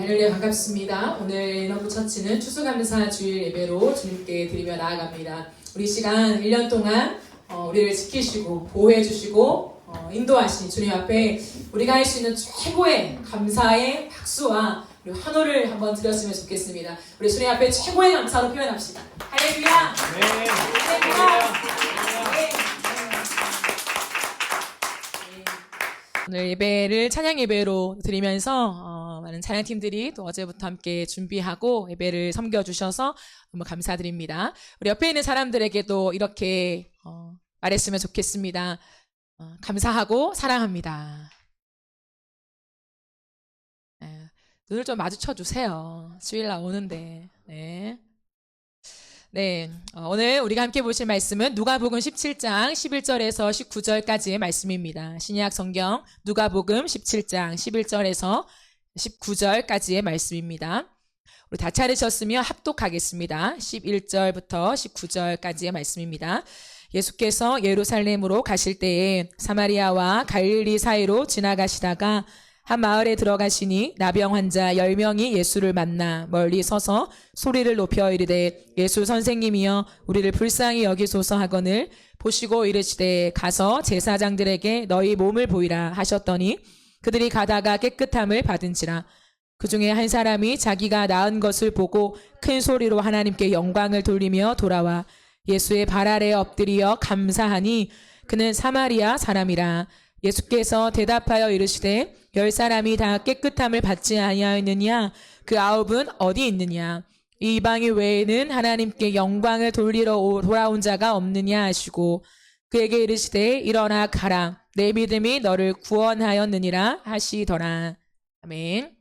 할렐루야 반갑습니다. 오늘 인원부처치는 추수감사 주일 예배로 주님께 드리며 나아갑니다. 우리 시간 1년 동안 우리를 지키시고 보호해 주시고 인도하신 주님 앞에 우리가 할 수 있는 최고의 감사의 박수와 그리고 환호를 한번 드렸으면 좋겠습니다. 우리 주님 앞에 최고의 감사로 표현합시다. 할렐루야. 네. 할렐루야. 오늘 예배를 찬양 예배로 드리면서 많은 찬양팀들이 또 어제부터 함께 준비하고 예배를 섬겨주셔서 너무 감사드립니다. 우리 옆에 있는 사람들에게도 이렇게 말했으면 좋겠습니다. 감사하고 사랑합니다. 눈을 좀 마주쳐 주세요. 주일날 오는데. 네, 오늘 우리가 함께 보실 말씀은 누가복음 17장 11절에서 19절까지의 말씀입니다. 신약 성경 누가복음 17장 11절에서 19절까지의 말씀입니다. 우리 다 찾으셨으면 합독하겠습니다. 11절부터 19절까지의 말씀입니다. 예수께서 예루살렘으로 가실 때에 사마리아와 갈릴리 사이로 지나가시다가 한 마을에 들어가시니 나병 환자 10명이 예수를 만나 멀리 서서 소리를 높여 이르되 예수 선생님이여 우리를 불쌍히 여기소서 하거늘 보시고 이르시되 가서 제사장들에게 너희 몸을 보이라 하셨더니 그들이 가다가 깨끗함을 받은지라. 그 중에 한 사람이 자기가 나은 것을 보고 큰 소리로 하나님께 영광을 돌리며 돌아와 예수의 발 아래에 엎드리어 감사하니 그는 사마리아 사람이라. 예수께서 대답하여 이르시되 10사람이 다 깨끗함을 받지 아니하였느냐? 그 9은 어디 있느냐? 이 이방인 외에는 하나님께 영광을 돌리러 돌아온 자가 없느냐 하시고 그에게 이르시되 일어나 가라. 내 믿음이 너를 구원하였느니라 하시더라. 아멘.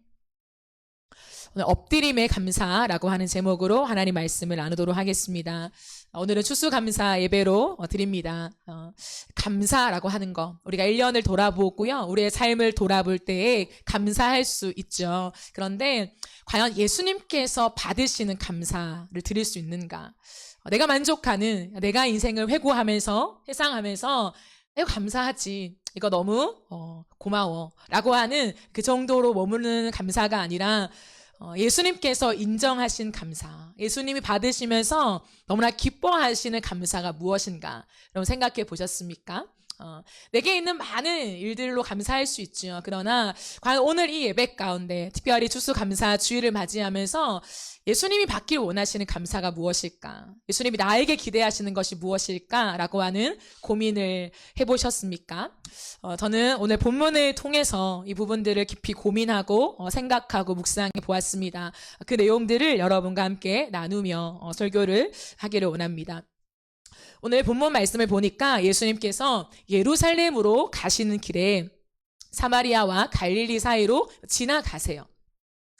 오늘 엎드림의 감사라고 하는 제목으로 하나님 말씀을 나누도록 하겠습니다. 오늘은 추수감사 예배로 드립니다. 감사라고 하는 거 우리가 1년을 돌아보고요. 우리의 삶을 돌아볼 때에 감사할 수 있죠. 그런데 과연 예수님께서 받으시는 감사를 드릴 수 있는가? 내가 만족하는 내가 인생을 회고하면서 회상하면서 이거 감사하지. 이거 너무 고마워 라고 하는 그 정도로 머무르는 감사가 아니라 예수님께서 인정하신 감사, 예수님이 받으시면서 너무나 기뻐하시는 감사가 무엇인가? 여러분 생각해 보셨습니까? 내게 있는 많은 일들로 감사할 수 있죠. 그러나 과연 오늘 이 예배 가운데 특별히 추수감사 주일을 맞이하면서 예수님이 받기를 원하시는 감사가 무엇일까? 예수님이 나에게 기대하시는 것이 무엇일까? 라고 하는 고민을 해보셨습니까? 저는 오늘 본문을 통해서 이 부분들을 깊이 고민하고 생각하고 묵상해 보았습니다. 그 내용들을 여러분과 함께 나누며 설교를 하기를 원합니다. 오늘 본문 말씀을 보니까 예수님께서 예루살렘으로 가시는 길에 사마리아와 갈릴리 사이로 지나가세요.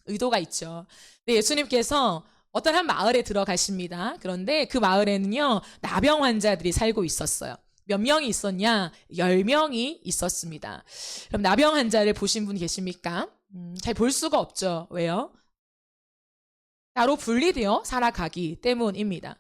의도가 있죠. 근데 예수님께서 어떤 한 마을에 들어가십니다. 그런데 그 마을에는요, 나병 환자들이 살고 있었어요. 몇 명이 있었냐? 10명이 있었습니다. 그럼 나병 환자를 보신 분 계십니까? 잘 볼 수가 없죠. 왜요? 따로 분리되어 살아가기 때문입니다.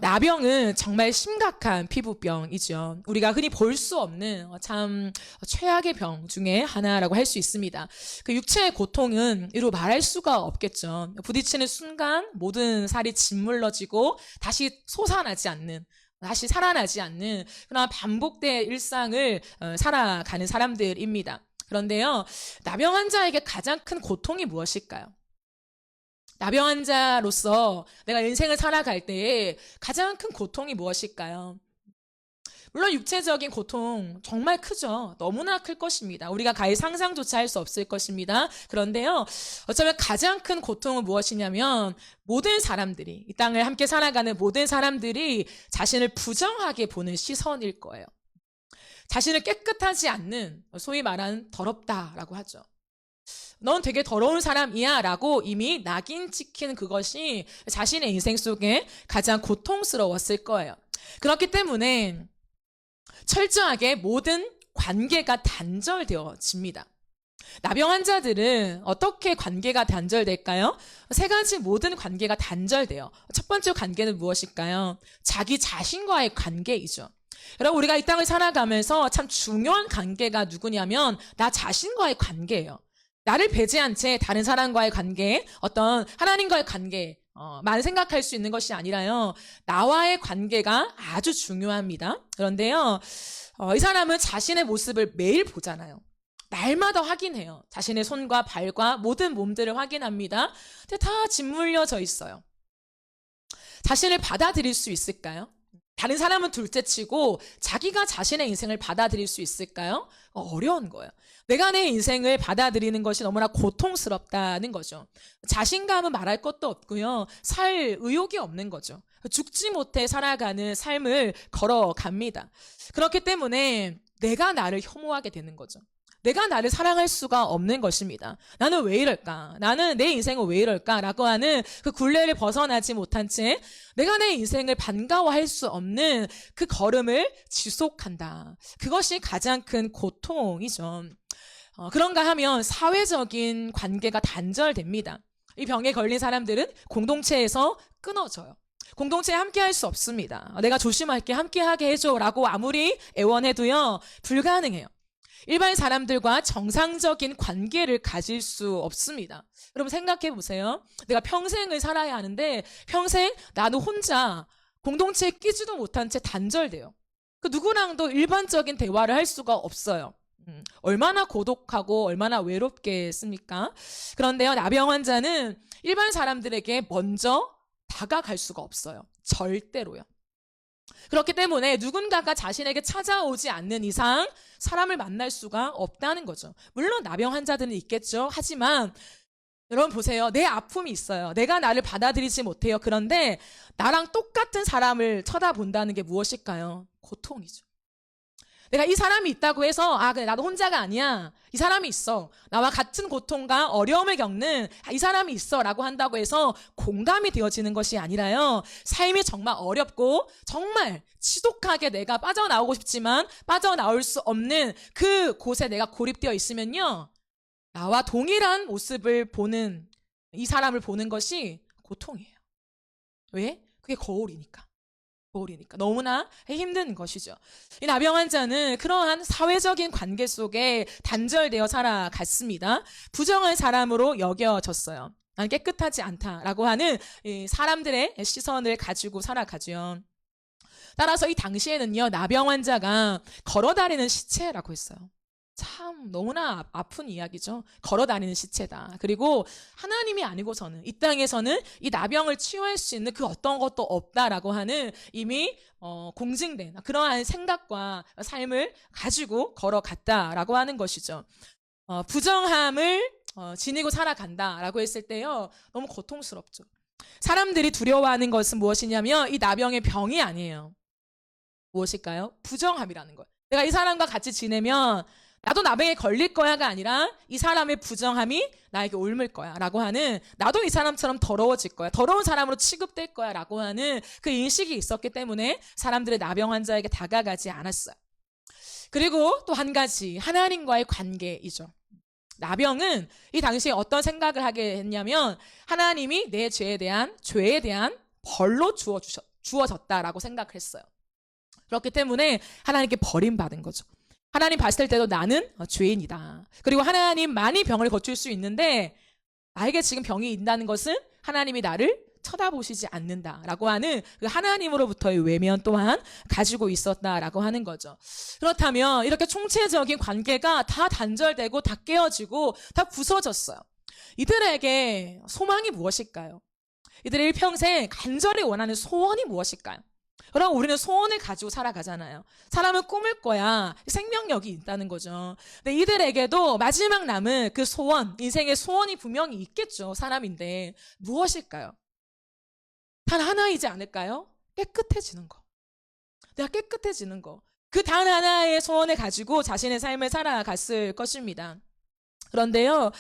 나병은 정말 심각한 피부병이죠. 우리가 흔히 볼 수 없는 참 최악의 병 중에 하나라고 할 수 있습니다. 그 육체의 고통은 이루 말할 수가 없겠죠. 부딪히는 순간 모든 살이 짓물러지고 다시 솟아나지 않는, 다시 살아나지 않는 그런 반복된 일상을 살아가는 사람들입니다. 그런데요, 나병 환자에게 가장 큰 고통이 무엇일까요? 나병 환자로서 내가 인생을 살아갈 때에 가장 큰 고통이 무엇일까요? 물론 육체적인 고통 정말 크죠. 너무나 클 것입니다. 우리가 가히 상상조차 할 수 없을 것입니다. 그런데요, 어쩌면 가장 큰 고통은 무엇이냐면 모든 사람들이, 이 땅을 함께 살아가는 모든 사람들이 자신을 부정하게 보는 시선일 거예요. 자신을 깨끗하지 않는, 소위 말하는 더럽다라고 하죠. 넌 되게 더러운 사람이야 라고 이미 낙인 찍힌 그것이 자신의 인생 속에 가장 고통스러웠을 거예요. 그렇기 때문에 철저하게 모든 관계가 단절되어집니다. 나병 환자들은 어떻게 관계가 단절될까요? 3가지 모든 관계가 단절돼요. 첫 번째 관계는 무엇일까요? 자기 자신과의 관계이죠. 여러분, 우리가 이 땅을 살아가면서 참 중요한 관계가 누구냐면 나 자신과의 관계예요. 나를 배제한 채 다른 사람과의 관계, 어떤 하나님과의 관계, 만 생각할 수 있는 것이 아니라요. 나와의 관계가 아주 중요합니다. 그런데요, 이 사람은 자신의 모습을 매일 보잖아요. 날마다 확인해요. 자신의 손과 발과 모든 몸들을 확인합니다. 근데 다 짓물려져 있어요. 자신을 받아들일 수 있을까요? 다른 사람은 둘째치고 자기가 자신의 인생을 받아들일 수 있을까요? 어려운 거예요. 내가 내 인생을 받아들이는 것이 너무나 고통스럽다는 거죠. 자신감은 말할 것도 없고요. 살 의욕이 없는 거죠. 죽지 못해 살아가는 삶을 걸어갑니다. 그렇기 때문에 내가 나를 혐오하게 되는 거죠. 내가 나를 사랑할 수가 없는 것입니다. 나는 왜 이럴까? 나는 내 인생은 왜 이럴까? 라고 하는 그 굴레를 벗어나지 못한 채 내가 내 인생을 반가워할 수 없는 그 걸음을 지속한다. 그것이 가장 큰 고통이죠. 그런가 하면 사회적인 관계가 단절됩니다. 이 병에 걸린 사람들은 공동체에서 끊어져요. 공동체에 함께할 수 없습니다. 내가 조심할게, 함께하게 해줘 라고 아무리 애원해도요, 불가능해요. 일반 사람들과 정상적인 관계를 가질 수 없습니다. 여러분 생각해 보세요. 내가 평생을 살아야 하는데 평생 나도 혼자 공동체에 끼지도 못한 채 단절돼요. 그 누구랑도 일반적인 대화를 할 수가 없어요. 얼마나 고독하고 얼마나 외롭겠습니까? 그런데요, 나병 환자는 일반 사람들에게 먼저 다가갈 수가 없어요. 절대로요. 그렇기 때문에 누군가가 자신에게 찾아오지 않는 이상 사람을 만날 수가 없다는 거죠. 물론 나병 환자들은 있겠죠. 하지만 여러분 보세요. 내 아픔이 있어요. 내가 나를 받아들이지 못해요. 그런데 나랑 똑같은 사람을 쳐다본다는 게 무엇일까요? 고통이죠. 내가 이 사람이 있다고 해서 그래 나도 혼자가 아니야. 이 사람이 있어. 나와 같은 고통과 어려움을 겪는 이 사람이 있어 라고 한다고 해서 공감이 되어지는 것이 아니라요. 삶이 정말 어렵고 정말 지독하게 내가 빠져나오고 싶지만 빠져나올 수 없는 그 곳에 내가 고립되어 있으면요. 나와 동일한 모습을 보는 이 사람을 보는 것이 고통이에요. 왜? 그게 거울이니까. 너무나 힘든 것이죠. 이 나병 환자는 그러한 사회적인 관계 속에 단절되어 살아갔습니다. 부정한 사람으로 여겨졌어요. 난 깨끗하지 않다라고 하는 사람들의 시선을 가지고 살아가죠. 따라서 이 당시에는요, 나병 환자가 걸어다니는 시체라고 했어요. 참 너무나 아픈 이야기죠. 걸어다니는 시체다. 그리고 하나님이 아니고서는 이 땅에서는 이 나병을 치유할 수 있는 그 어떤 것도 없다라고 하는 이미 공증된 그러한 생각과 삶을 가지고 걸어갔다라고 하는 것이죠. 부정함을 지니고 살아간다라고 했을 때요, 너무 고통스럽죠. 사람들이 두려워하는 것은 무엇이냐면 이 나병의 병이 아니에요. 무엇일까요? 부정함이라는 거예요. 내가 이 사람과 같이 지내면 나도 나병에 걸릴 거야가 아니라 이 사람의 부정함이 나에게 옮을 거야 라고 하는, 나도 이 사람처럼 더러워질 거야, 더러운 사람으로 취급될 거야 라고 하는 그 인식이 있었기 때문에 사람들의 나병 환자에게 다가가지 않았어요. 그리고 또 한 가지, 하나님과의 관계이죠. 나병은 이 당시에 어떤 생각을 하게 했냐면 하나님이 내 죄에 대한 벌로 주어졌다라고 생각을 했어요. 그렇기 때문에 하나님께 버림받은 거죠. 하나님 봤을 때도 나는 죄인이다. 그리고 하나님만이 병을 고칠 수 있는데 나에게 지금 병이 있다는 것은 하나님이 나를 쳐다보시지 않는다라고 하는 그 하나님으로부터의 외면 또한 가지고 있었다라고 하는 거죠. 그렇다면 이렇게 총체적인 관계가 다 단절되고 다 깨어지고 다 부서졌어요. 이들에게 소망이 무엇일까요? 이들의 일평생 간절히 원하는 소원이 무엇일까요? 그럼 우리는 소원을 가지고 살아가잖아요. 사람은 꿈을 거야 생명력이 있다는 거죠. 근데 이들에게도 마지막 남은 그 소원, 인생의 소원이 분명히 있겠죠. 사람인데 무엇일까요? 단 하나이지 않을까요? 깨끗해지는 거. 내가 깨끗해지는 거. 그 단 하나의 소원을 가지고 자신의 삶을 살아갔을 것입니다. 그런데요,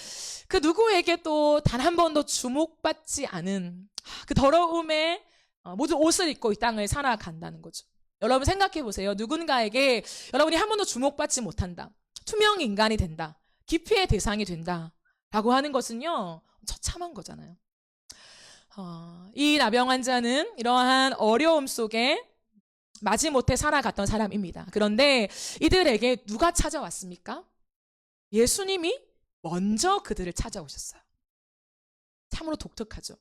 그 누구에게도 단 한 번도 주목받지 않은 그 더러움에 모든 옷을 입고 이 땅을 살아간다는 거죠. 여러분 생각해 보세요. 누군가에게 여러분이 한 번도 주목받지 못한다, 투명 인간이 된다, 기피의 대상이 된다 라고 하는 것은요, 처참한 거잖아요. 이 나병 환자는 이러한 어려움 속에 마지못해 살아갔던 사람입니다. 그런데 이들에게 누가 찾아왔습니까? 예수님이 먼저 그들을 찾아오셨어요. 참으로 독특하죠.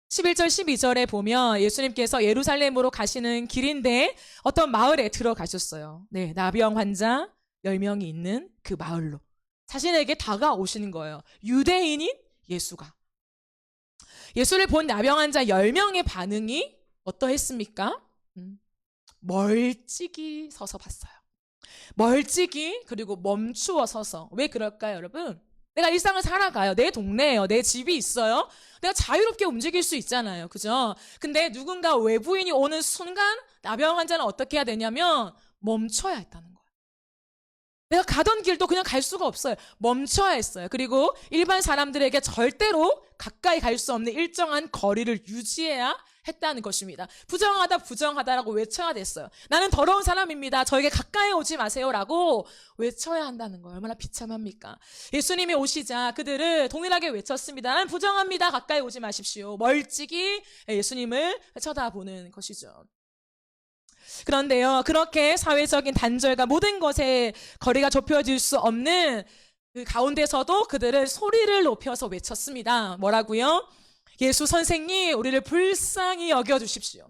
11절 12절에 보면 예수님께서 예루살렘으로 가시는 길인데 어떤 마을에 들어가셨어요. 네, 나병 환자 10명이 있는 그 마을로 자신에게 다가오시는 거예요. 유대인인 예수가. 예수를 본 나병 환자 10명의 반응이 어떠했습니까? 멀찍이 서서 봤어요. 멀찍이, 그리고 멈추어 서서. 왜 그럴까요, 여러분? 내가 일상을 살아가요. 내 동네예요. 내 집이 있어요. 내가 자유롭게 움직일 수 있잖아요. 그죠? 근데 누군가 외부인이 오는 순간 나병 환자는 어떻게 해야 되냐면 멈춰야 했다는 거예요. 내가 가던 길도 그냥 갈 수가 없어요. 멈춰야 했어요. 그리고 일반 사람들에게 절대로 가까이 갈 수 없는 일정한 거리를 유지해야 했다는 것입니다. 부정하다 부정하다라고 외쳐야 됐어요. 나는 더러운 사람입니다. 저에게 가까이 오지 마세요라고 외쳐야 한다는 거예요. 얼마나 비참합니까? 예수님이 오시자 그들을 동일하게 외쳤습니다. 나는 부정합니다. 가까이 오지 마십시오. 멀찍이 예수님을 쳐다보는 것이죠. 그런데요, 그렇게 사회적인 단절과 모든 것에 거리가 좁혀질 수 없는 그 가운데서도 그들은 소리를 높여서 외쳤습니다. 뭐라고요? 예수 선생님, 우리를 불쌍히 여겨주십시오.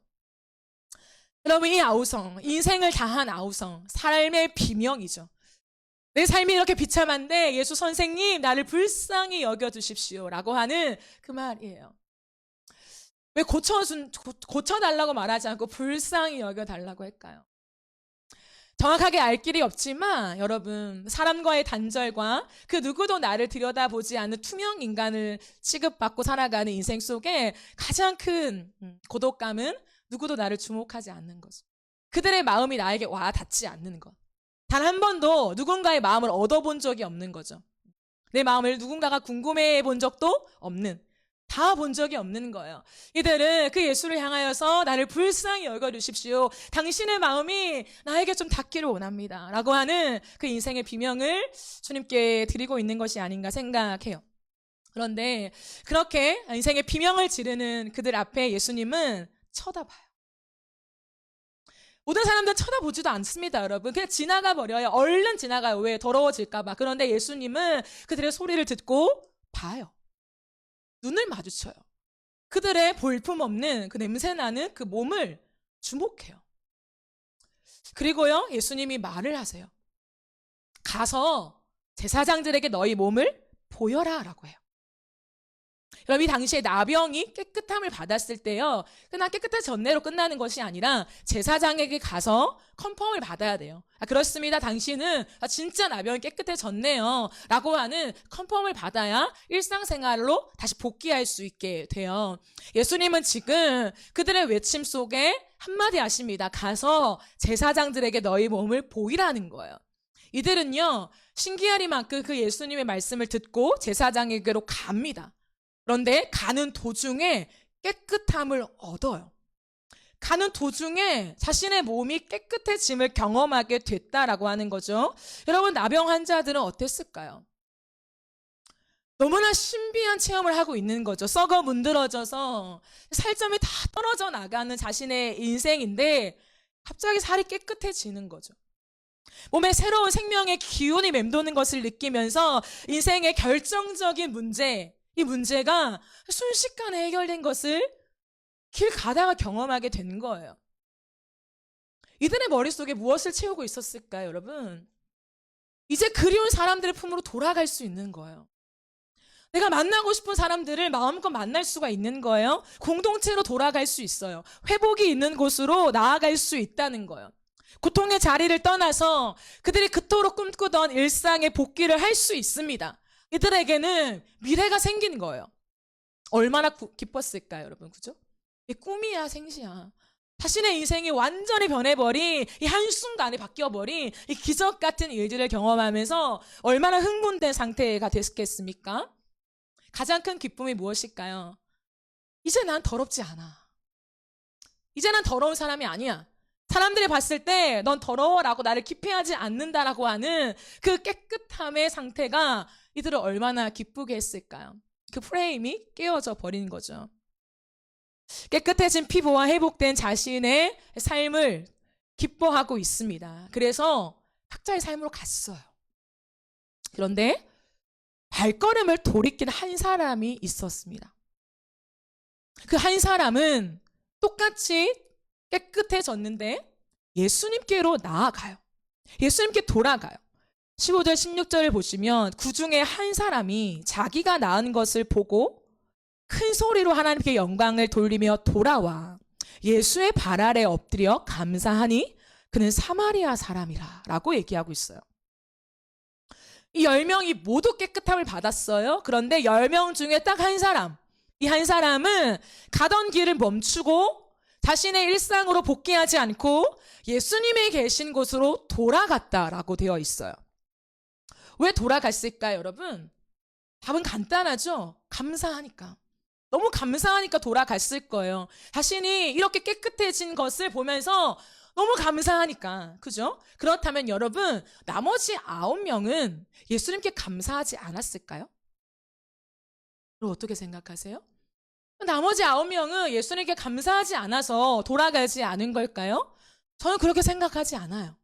여러분, 이 아우성, 인생을 다한 아우성, 삶의 비명이죠. 내 삶이 이렇게 비참한데 예수 선생님, 나를 불쌍히 여겨주십시오 라고 하는 그 말이에요. 왜 고쳐달라고 말하지 않고 불쌍히 여겨달라고 할까요? 정확하게 알 길이 없지만 여러분, 사람과의 단절과 그 누구도 나를 들여다보지 않는 투명 인간을 취급받고 살아가는 인생 속에 가장 큰 고독감은 누구도 나를 주목하지 않는 거죠. 그들의 마음이 나에게 와 닿지 않는 것. 단 한 번도 누군가의 마음을 얻어본 적이 없는 거죠. 내 마음을 누군가가 궁금해해 본 적도 없는, 다 본 적이 없는 거예요. 이들은 그 예수를 향하여서 나를 불쌍히 여겨주십시오. 당신의 마음이 나에게 좀 닿기를 원합니다. 라고 하는 그 인생의 비명을 주님께 드리고 있는 것이 아닌가 생각해요. 그런데 그렇게 인생의 비명을 지르는 그들 앞에 예수님은 쳐다봐요. 모든 사람들은 쳐다보지도 않습니다, 여러분. 그냥 지나가 버려요. 얼른 지나가요. 왜? 더러워질까봐. 그런데 예수님은 그들의 소리를 듣고 봐요. 눈을 마주쳐요. 그들의 볼품없는 그 냄새나는 그 몸을 주목해요. 그리고요, 예수님이 말을 하세요. 가서 제사장들에게 너희 몸을 보여라 라고 해요. 여러분, 이 당시에 나병이 깨끗함을 받았을 때요, 그냥 깨끗해졌네로 끝나는 것이 아니라 제사장에게 가서 컨펌을 받아야 돼요. 그렇습니다. 당신은 진짜 나병이 깨끗해졌네요 라고 하는 컨펌을 받아야 일상생활로 다시 복귀할 수 있게 돼요. 예수님은 지금 그들의 외침 속에 한마디 하십니다. 가서 제사장들에게 너희 몸을 보이라는 거예요. 이들은요, 신기하리만큼 그 예수님의 말씀을 듣고 제사장에게로 갑니다. 그런데 가는 도중에 깨끗함을 얻어요. 가는 도중에 자신의 몸이 깨끗해짐을 경험하게 됐다라고 하는 거죠. 여러분, 나병 환자들은 어땠을까요? 너무나 신비한 체험을 하고 있는 거죠. 썩어 문드러져서 살점이 다 떨어져 나가는 자신의 인생인데 갑자기 살이 깨끗해지는 거죠. 몸에 새로운 생명의 기운이 맴도는 것을 느끼면서 인생의 결정적인 문제, 이 문제가 순식간에 해결된 것을 길 가다가 경험하게 된 거예요. 이들의 머릿속에 무엇을 채우고 있었을까요, 여러분? 이제 그리운 사람들의 품으로 돌아갈 수 있는 거예요. 내가 만나고 싶은 사람들을 마음껏 만날 수가 있는 거예요. 공동체로 돌아갈 수 있어요. 회복이 있는 곳으로 나아갈 수 있다는 거예요. 고통의 자리를 떠나서 그들이 그토록 꿈꾸던 일상의 복귀를 할 수 있습니다. 이들에게는 미래가 생긴 거예요. 얼마나 기뻤을까요, 여러분? 그죠? 이 꿈이야, 생시야. 자신의 인생이 완전히 변해버린, 이 한순간에 바뀌어버린 이 기적 같은 일들을 경험하면서 얼마나 흥분된 상태가 됐겠습니까? 가장 큰 기쁨이 무엇일까요? 이제 난 더럽지 않아. 이제 난 더러운 사람이 아니야. 사람들이 봤을 때 넌 더러워라고 나를 기피하지 않는다라고 하는 그 깨끗함의 상태가 이들을 얼마나 기쁘게 했을까요? 그 프레임이 깨어져 버린 거죠. 깨끗해진 피부와 회복된 자신의 삶을 기뻐하고 있습니다. 그래서 각자의 삶으로 갔어요. 그런데 발걸음을 돌이킨 한 사람이 있었습니다. 그 한 사람은 똑같이 깨끗해졌는데 예수님께로 나아가요. 예수님께 돌아가요. 15절 16절을 보시면 그 중에 한 사람이 자기가 낳은 것을 보고 큰 소리로 하나님께 영광을 돌리며 돌아와 예수의 발 아래 엎드려 감사하니 그는 사마리아 사람이라 라고 얘기하고 있어요. 이 10명이 모두 깨끗함을 받았어요. 그런데 10명 중에 딱 한 사람, 이 한 사람은 가던 길을 멈추고 자신의 일상으로 복귀하지 않고 예수님이 계신 곳으로 돌아갔다라고 되어 있어요. 왜 돌아갔을까요, 여러분? 답은 간단하죠? 감사하니까. 너무 감사하니까 돌아갔을 거예요. 자신이 이렇게 깨끗해진 것을 보면서 너무 감사하니까. 그죠? 그렇다면 여러분, 나머지 9명은 예수님께 감사하지 않았을까요? 그럼 어떻게 생각하세요? 나머지 9명은 예수님께 감사하지 않아서 돌아가지 않은 걸까요? 저는 그렇게 생각하지 않아요.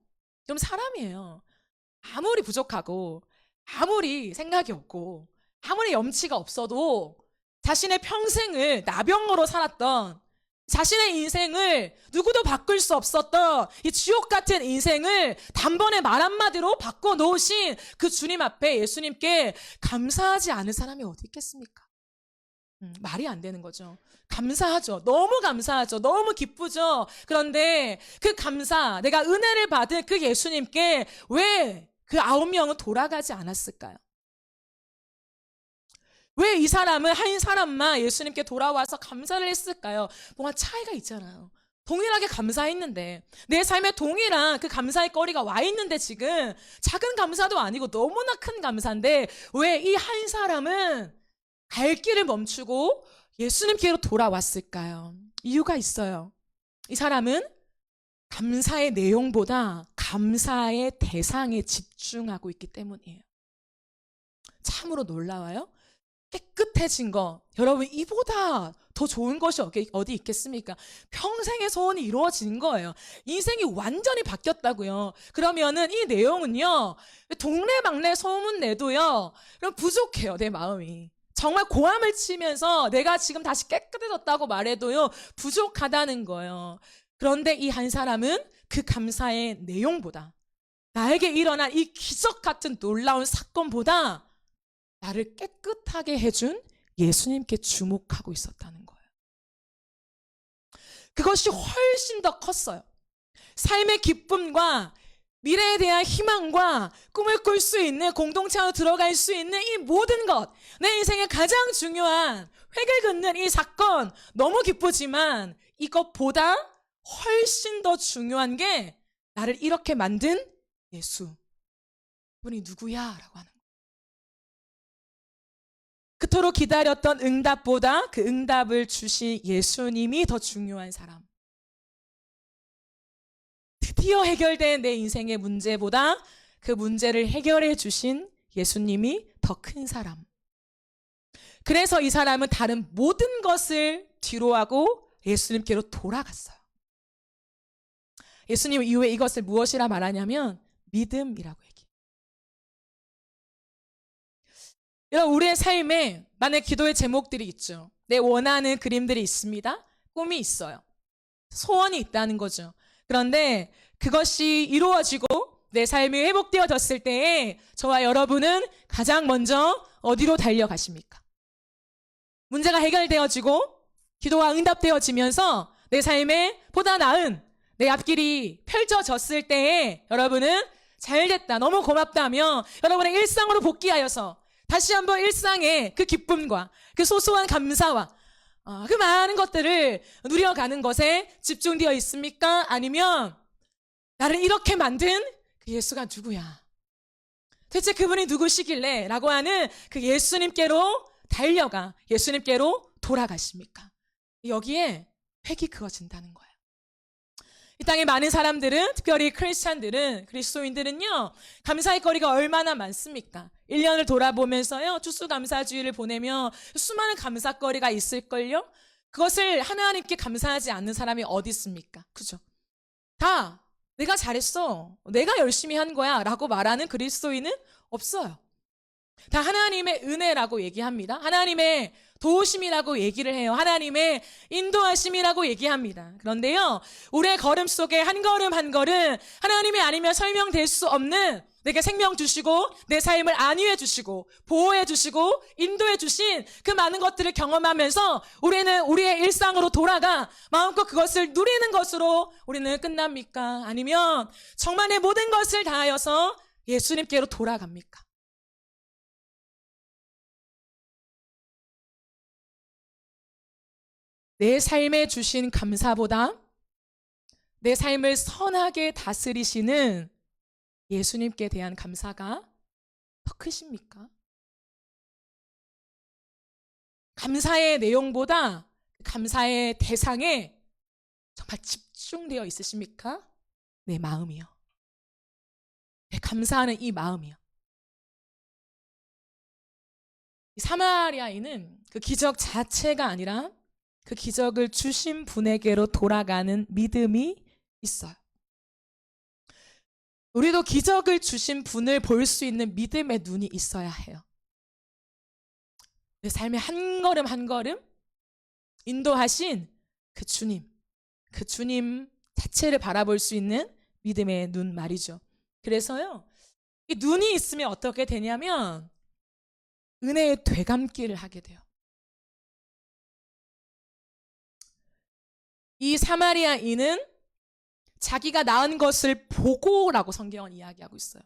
좀 사람이에요. 아무리 부족하고 아무리 생각이 없고 아무리 염치가 없어도 자신의 평생을 나병으로 살았던, 자신의 인생을 누구도 바꿀 수 없었던 이 지옥 같은 인생을 단번에 말 한마디로 바꿔놓으신 그 주님 앞에 예수님께 감사하지 않은 사람이 어디 있겠습니까? 말이 안 되는 거죠. 감사하죠. 너무 감사하죠. 너무 기쁘죠. 그런데 그 감사, 내가 은혜를 받은 그 예수님께 왜 그 9명은 돌아가지 않았을까요? 왜 이 사람은 한 사람만 예수님께 돌아와서 감사를 했을까요? 뭔가 차이가 있잖아요. 동일하게 감사했는데, 내 삶에 동일한 그 감사의 거리가 와 있는데 지금 작은 감사도 아니고 너무나 큰 감사인데 왜 이 한 사람은 갈 길을 멈추고 예수님께로 돌아왔을까요? 이유가 있어요. 이 사람은 감사의 내용보다 감사의 대상에 집중하고 있기 때문이에요. 참으로 놀라워요. 깨끗해진 거, 여러분 이보다 더 좋은 것이 어디 있겠습니까? 평생의 소원이 이루어진 거예요. 인생이 완전히 바뀌었다고요. 그러면은 이 내용은요, 동네방네 소문 내도요, 그럼 부족해요, 내 마음이. 정말 고함을 치면서 내가 지금 다시 깨끗해졌다고 말해도요, 부족하다는 거예요. 그런데 이 한 사람은 그 감사의 내용보다, 나에게 일어난 이 기적 같은 놀라운 사건보다 나를 깨끗하게 해준 예수님께 주목하고 있었다는 거예요. 그것이 훨씬 더 컸어요. 삶의 기쁨과 미래에 대한 희망과 꿈을 꿀 수 있는, 공동체 안으로 들어갈 수 있는 이 모든 것, 내 인생의 가장 중요한 획을 긋는 이 사건, 너무 기쁘지만 이것보다 훨씬 더 중요한 게 나를 이렇게 만든 예수. 그분이 누구야? 라고 하는 거예요. 그토록 기다렸던 응답보다 그 응답을 주신 예수님이 더 중요한 사람. 드디어 해결된 내 인생의 문제보다 그 문제를 해결해 주신 예수님이 더 큰 사람. 그래서 이 사람은 다른 모든 것을 뒤로하고 예수님께로 돌아갔어요. 예수님 이후에 이것을 무엇이라 말하냐면 믿음이라고 얘기해요. 여러분, 우리의 삶에 많은 기도의 제목들이 있죠. 내 원하는 그림들이 있습니다. 꿈이 있어요. 소원이 있다는 거죠. 그런데 그것이 이루어지고 내 삶이 회복되어졌을 때에 저와 여러분은 가장 먼저 어디로 달려가십니까? 문제가 해결되어지고 기도가 응답되어지면서 내 삶에 보다 나은 내 앞길이 펼쳐졌을 때에 여러분은 잘됐다, 너무 고맙다며 여러분의 일상으로 복귀하여서 다시 한번 일상의 그 기쁨과 그 소소한 감사와 그 많은 것들을 누려가는 것에 집중되어 있습니까? 아니면 나를 이렇게 만든 그 예수가 누구야? 대체 그분이 누구시길래? 라고 하는 그 예수님께로 달려가 예수님께로 돌아가십니까? 여기에 획이 그어진다는 거예요. 이 땅에 많은 사람들은, 특별히 크리스찬들은, 그리스도인들은요, 감사의 거리가 얼마나 많습니까? 1년을 돌아보면서요, 추수감사주의를 보내며 수많은 감사거리가 있을걸요? 그것을 하나님께 감사하지 않는 사람이 어디 있습니까? 그죠? 다 내가 잘했어, 내가 열심히 한 거야 라고 말하는 그리스도인은 없어요. 다 하나님의 은혜라고 얘기합니다. 하나님의 도우심이라고 얘기를 해요. 하나님의 인도하심이라고 얘기합니다. 그런데요, 우리의 걸음 속에 한 걸음 한 걸음 하나님이 아니면 설명될 수 없는, 내게 생명 주시고 내 삶을 안위해 주시고 보호해 주시고 인도해 주신 그 많은 것들을 경험하면서 우리는 우리의 일상으로 돌아가 마음껏 그것을 누리는 것으로 우리는 끝납니까? 아니면 정말 내 모든 것을 다하여서 예수님께로 돌아갑니까? 내 삶에 주신 감사보다 내 삶을 선하게 다스리시는 예수님께 대한 감사가 더 크십니까? 감사의 내용보다 감사의 대상에 정말 집중되어 있으십니까? 내 마음이요. 내 감사하는 이 마음이요. 이 사마리아인은 그 기적 자체가 아니라 그 기적을 주신 분에게로 돌아가는 믿음이 있어요. 우리도 기적을 주신 분을 볼 수 있는 믿음의 눈이 있어야 해요. 내 삶의 한 걸음 한 걸음 인도하신 그 주님 자체를 바라볼 수 있는 믿음의 눈 말이죠. 그래서요, 이 눈이 있으면 어떻게 되냐면 은혜의 되감기를 하게 돼요. 이 사마리아인은 자기가 낳은 것을 보고라고 성경은 이야기하고 있어요.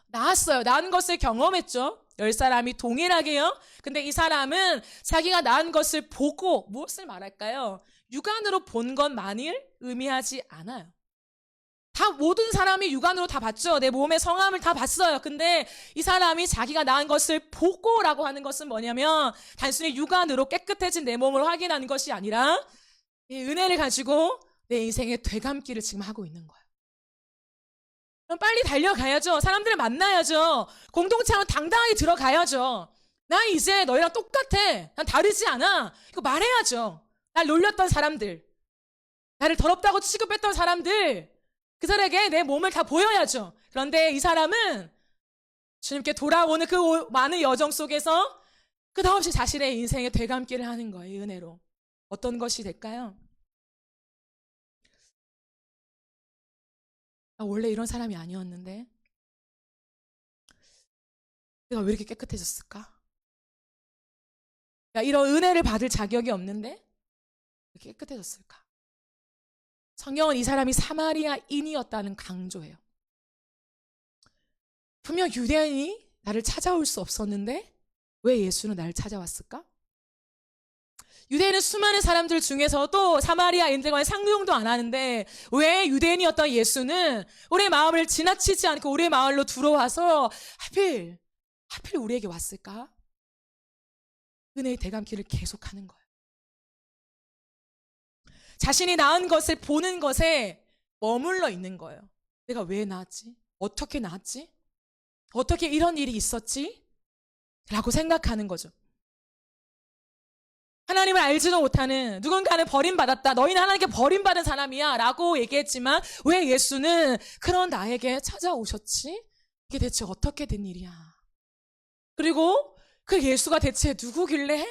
낳았어요. 낳은 것을 경험했죠. 10사람이 동일하게요. 근데 이 사람은 자기가 낳은 것을 보고, 무엇을 말할까요? 육안으로 본 것만을 의미하지 않아요. 다 모든 사람이 육안으로 다 봤죠. 내 몸의 성함을 다 봤어요. 근데 이 사람이 자기가 낳은 것을 보고라고 하는 것은 뭐냐면 단순히 육안으로 깨끗해진 내 몸을 확인하는 것이 아니라 이 은혜를 가지고 내 인생의 되감기를 지금 하고 있는 거예요. 그럼 빨리 달려가야죠. 사람들을 만나야죠. 공동체 안으로 당당하게 들어가야죠. 나 이제 너희랑 똑같아. 난 다르지 않아. 이거 말해야죠. 날 놀렸던 사람들, 나를 더럽다고 취급했던 사람들, 그들에게 내 몸을 다 보여야죠. 그런데 이 사람은 주님께 돌아오는 그 많은 여정 속에서 끝없이 자신의 인생의 되감기를 하는 거예요. 은혜로. 어떤 것이 될까요? 원래 이런 사람이 아니었는데 내가 왜 이렇게 깨끗해졌을까? 이런 은혜를 받을 자격이 없는데 왜 이렇게 깨끗해졌을까? 성경은 이 사람이 사마리아인이었다는 강조해요. 분명 유대인이 나를 찾아올 수 없었는데 왜 예수는 나를 찾아왔을까? 유대인은 수많은 사람들 중에서도 사마리아인들과는 상종도 안 하는데 왜 유대인이었던 예수는 우리의 마음을 지나치지 않고 우리의 마을로 들어와서 하필 우리에게 왔을까? 은혜의 대감기를 계속하는 거예요. 자신이 낳은 것을 보는 것에 머물러 있는 거예요. 내가 왜 낳았지? 어떻게 낳았지? 어떻게 이런 일이 있었지? 라고 생각하는 거죠. 하나님을 알지도 못하는, 누군가는 버림받았다, 너희는 하나님께 버림받은 사람이야 라고 얘기했지만 왜 예수는 그런 나에게 찾아오셨지? 이게 대체 어떻게 된 일이야? 그리고 그 예수가 대체 누구길래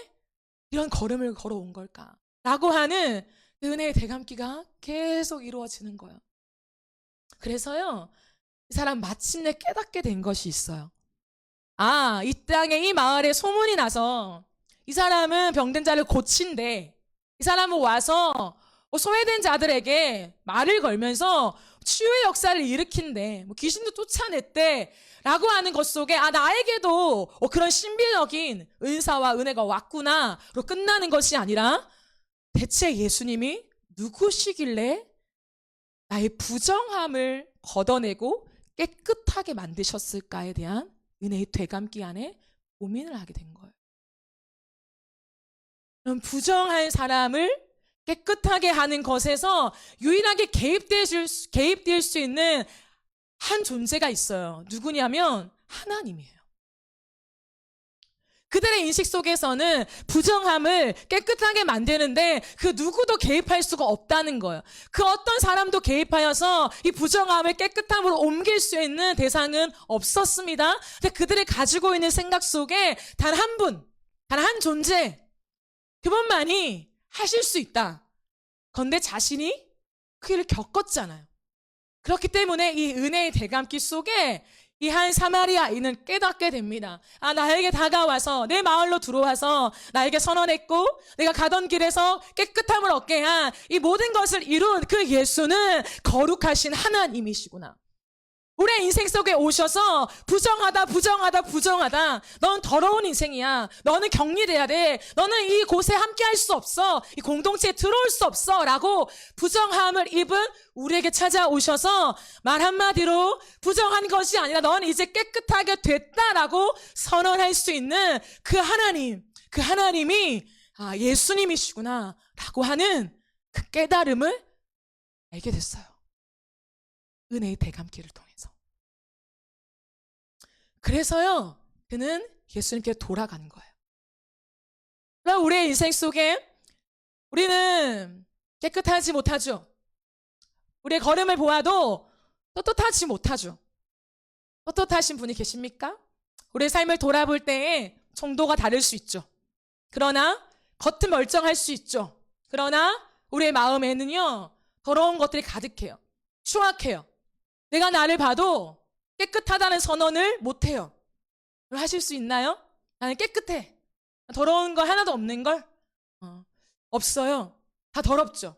이런 걸음을 걸어온 걸까? 라고 하는 은혜의 대감기가 계속 이루어지는 거예요. 그래서요, 이 사람 마침내 깨닫게 된 것이 있어요. 아, 이 땅에, 이 마을에 소문이 나서 이 사람은 병든 자를 고친대. 이 사람은 와서 소외된 자들에게 말을 걸면서 치유의 역사를 일으킨대. 귀신도 쫓아냈대. 라고 하는 것 속에 나에게도 그런 신비적인 은사와 은혜가 왔구나로 끝나는 것이 아니라 대체 예수님이 누구시길래 나의 부정함을 걷어내고 깨끗하게 만드셨을까에 대한 은혜의 되감기 안에 고민을 하게 된 거예요. 그럼 부정한 사람을 깨끗하게 하는 것에서 유일하게 개입될 수 있는 한 존재가 있어요. 누구냐면 하나님이에요. 그들의 인식 속에서는 부정함을 깨끗하게 만드는데 그 누구도 개입할 수가 없다는 거예요. 그 어떤 사람도 개입하여서 이 부정함을 깨끗함으로 옮길 수 있는 대상은 없었습니다. 근데 그들이 가지고 있는 생각 속에 단 한 분, 단 한 존재, 그분만이 하실 수 있다. 그런데 자신이 그 일을 겪었잖아요. 그렇기 때문에 이 은혜의 대감기 속에 이 한 사마리아인은 깨닫게 됩니다. 나에게 다가와서 내 마을로 들어와서 나에게 선언했고 내가 가던 길에서 깨끗함을 얻게 한 이 모든 것을 이룬 그 예수는 거룩하신 하나님이시구나. 우리의 인생 속에 오셔서 부정하다. 넌 더러운 인생이야. 너는 격리돼야 돼. 너는 이곳에 함께 할 수 없어. 이 공동체에 들어올 수 없어. 라고 부정함을 입은 우리에게 찾아오셔서 말 한마디로 부정한 것이 아니라 넌 이제 깨끗하게 됐다라고 선언할 수 있는 그 하나님이 예수님이시구나 라고 하는 그 깨달음을 알게 됐어요. 은혜의 대감기를 통해서. 그래서요, 그는 예수님께 돌아가는 거예요. 그럼 우리의 인생 속에 우리는 깨끗하지 못하죠. 우리의 걸음을 보아도 떳떳하지 못하죠. 떳떳하신 분이 계십니까? 우리의 삶을 돌아볼 때에 정도가 다를 수 있죠. 그러나 겉은 멀쩡할 수 있죠. 그러나 우리의 마음에는요, 더러운 것들이 가득해요. 추악해요. 내가 나를 봐도 깨끗하다는 선언을 못해요. 하실 수 있나요? 나는 깨끗해. 더러운 거 하나도 없는걸? 없어요. 다 더럽죠.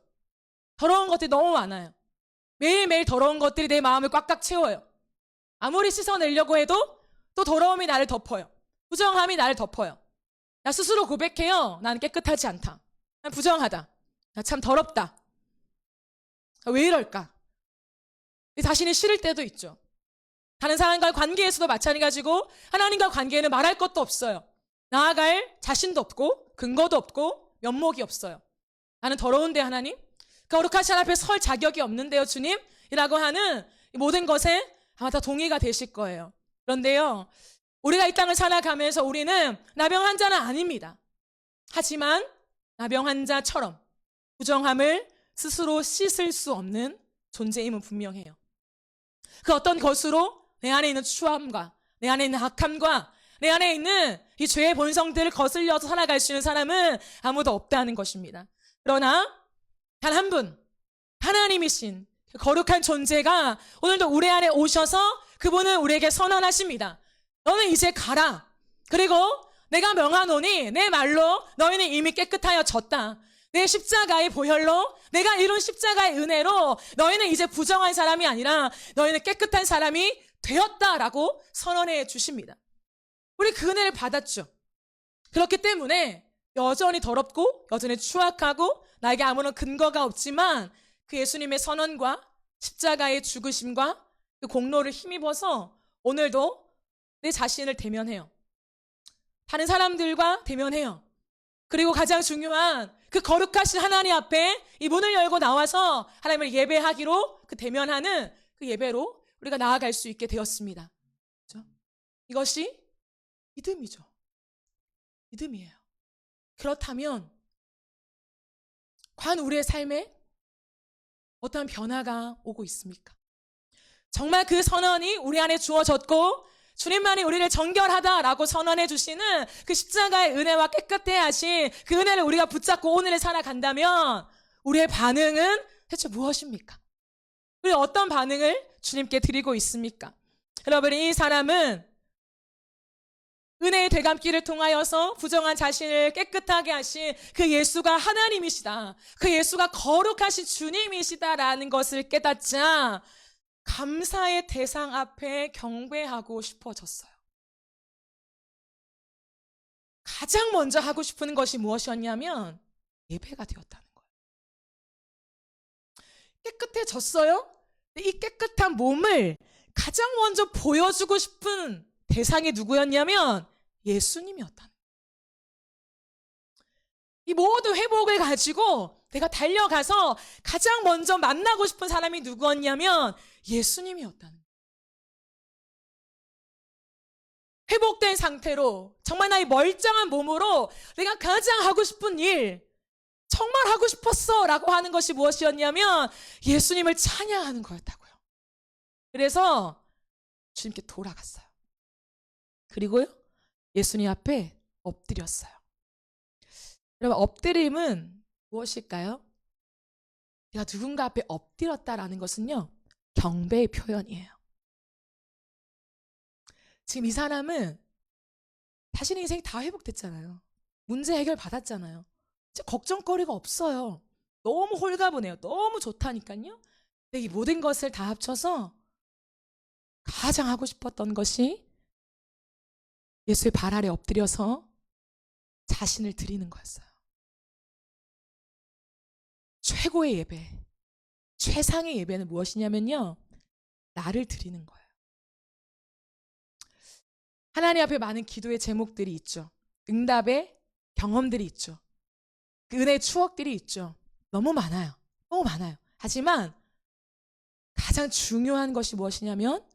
더러운 것들이 너무 많아요. 매일매일 더러운 것들이 내 마음을 꽉꽉 채워요. 아무리 씻어내려고 해도 또 더러움이 나를 덮어요. 부정함이 나를 덮어요. 나 스스로 고백해요. 나는 깨끗하지 않다. 난 부정하다. 나 참 더럽다. 왜 이럴까? 자신이 싫을 때도 있죠. 다른 사람과의 관계에서도 마찬가지고 하나님과 관계에는 말할 것도 없어요. 나아갈 자신도 없고 근거도 없고 면목이 없어요. 나는 더러운데 하나님? 거룩하신 앞에 설 자격이 없는데요 주님? 이라고 하는 모든 것에 아마 다 동의가 되실 거예요. 그런데요, 우리가 이 땅을 살아가면서 우리는 나병 환자는 아닙니다. 하지만 나병 환자처럼 부정함을 스스로 씻을 수 없는 존재임은 분명해요. 그 어떤 것으로 내 안에 있는 추함과 내 안에 있는 악함과 내 안에 있는 이 죄의 본성들을 거슬려서 살아갈 수 있는 사람은 아무도 없다는 것입니다. 그러나 단 한 분, 하나님이신 그 거룩한 존재가 오늘도 우리 안에 오셔서 그분은 우리에게 선언하십니다. 너는 이제 가라. 그리고 내가 명하노니 내 말로 너희는 이미 깨끗하여졌다. 내 십자가의 보혈로 내가 이룬 십자가의 은혜로 너희는 이제 부정한 사람이 아니라 너희는 깨끗한 사람이 되었다라고 선언해 주십니다. 우리 그 은혜를 받았죠. 그렇기 때문에 여전히 더럽고 여전히 추악하고 나에게 아무런 근거가 없지만 그 예수님의 선언과 십자가의 죽으심과 그 공로를 힘입어서 오늘도 내 자신을 대면해요. 다른 사람들과 대면해요. 그리고 가장 중요한 그 거룩하신 하나님 앞에 이 문을 열고 나와서 하나님을 예배하기로 그 대면하는 그 예배로 우리가 나아갈 수 있게 되었습니다. 그렇죠? 이것이 믿음이죠. 믿음이에요. 그렇다면 과연 우리의 삶에 어떠한 변화가 오고 있습니까? 정말 그 선언이 우리 안에 주어졌고 주님만이 우리를 정결하다라고 선언해 주시는 그 십자가의 은혜와 깨끗해 하신 그 은혜를 우리가 붙잡고 오늘을 살아간다면 우리의 반응은 대체 무엇입니까? 우리 어떤 반응을 주님께 드리고 있습니까? 여러분, 이 사람은 은혜의 되감기를 통하여서 부정한 자신을 깨끗하게 하신 그 예수가 하나님이시다. 그 예수가 거룩하신 주님이시다라는 것을 깨닫자 감사의 대상 앞에 경배하고 싶어졌어요. 가장 먼저 하고 싶은 것이 무엇이었냐면 예배가 되었다는 거예요. 깨끗해졌어요? 이 깨끗한 몸을 가장 먼저 보여주고 싶은 대상이 누구였냐면 예수님이었다는 거예요. 이 모든 회복을 가지고 내가 달려가서 가장 먼저 만나고 싶은 사람이 누구였냐면 예수님이었다는 거예요. 회복된 상태로 정말 나의 멀쩡한 몸으로 내가 가장 하고 싶은 일, 정말 하고 싶었어 라고 하는 것이 무엇이었냐면 예수님을 찬양하는 거였다고요. 그래서 주님께 돌아갔어요. 그리고요, 예수님 앞에 엎드렸어요. 여러분, 엎드림은 무엇일까요? 내가 누군가 앞에 엎드렸다라는 것은요, 경배의 표현이에요. 지금 이 사람은 자신의 인생이 다 회복됐잖아요. 문제 해결 받았잖아요. 이제 걱정거리가 없어요. 너무 홀가분해요. 너무 좋다니까요. 근데 이 모든 것을 다 합쳐서 가장 하고 싶었던 것이 예수의 발 아래 엎드려서 자신을 드리는 거였어요. 최고의 예배, 최상의 예배는 무엇이냐면요, 나를 드리는 거예요. 하나님 앞에 많은 기도의 제목들이 있죠. 응답의 경험들이 있죠. 그 은혜의 추억들이 있죠. 너무 많아요. 너무 많아요. 하지만 가장 중요한 것이 무엇이냐면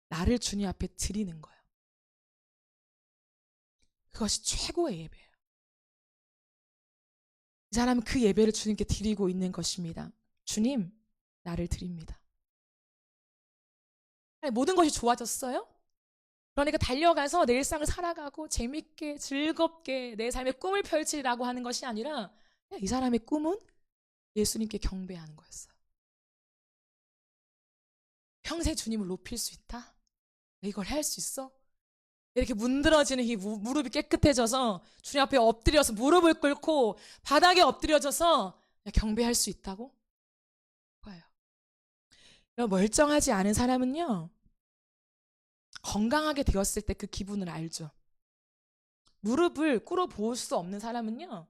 나를 주님 앞에 드리는 거예요. 그것이 최고의 예배예요. 이 사람은 그 예배를 주님께 드리고 있는 것입니다. 주님, 나를 드립니다. 모든 것이 좋아졌어요? 그러니까 달려가서 내 일상을 살아가고 재밌게 즐겁게 내 삶의 꿈을 펼치라고 하는 것이 아니라 이 사람의 꿈은 예수님께 경배하는 거였어요. 평생 주님을 높일 수 있다? 이걸 할 수 있어? 이렇게 문드러지는 이 무릎이 깨끗해져서 주님 앞에 엎드려서 무릎을 꿇고 바닥에 엎드려져서 경배할 수 있다고? 그거예요. 멀쩡하지 않은 사람은요, 건강하게 되었을 때 그 기분을 알죠. 무릎을 꿇어볼 수 없는 사람은요,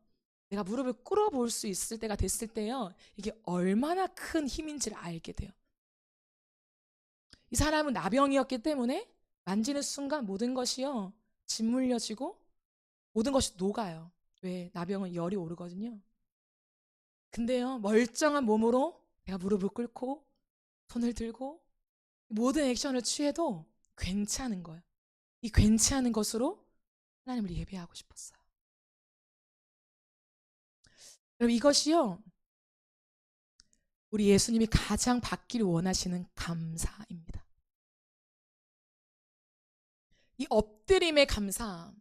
내가 무릎을 꿇어볼 수 있을 때가 됐을 때요, 이게 얼마나 큰 힘인지를 알게 돼요. 이 사람은 나병이었기 때문에 만지는 순간 모든 것이요, 짓물려지고 모든 것이 녹아요. 왜? 나병은 열이 오르거든요. 근데요, 멀쩡한 몸으로 내가 무릎을 꿇고 손을 들고 모든 액션을 취해도 괜찮은 거예요. 이 괜찮은 것으로 하나님을 예배하고 싶었어요. 여러분, 이것이요, 우리 예수님이 가장 받기를 원하시는 감사입니다. 이 엎드림의 감사.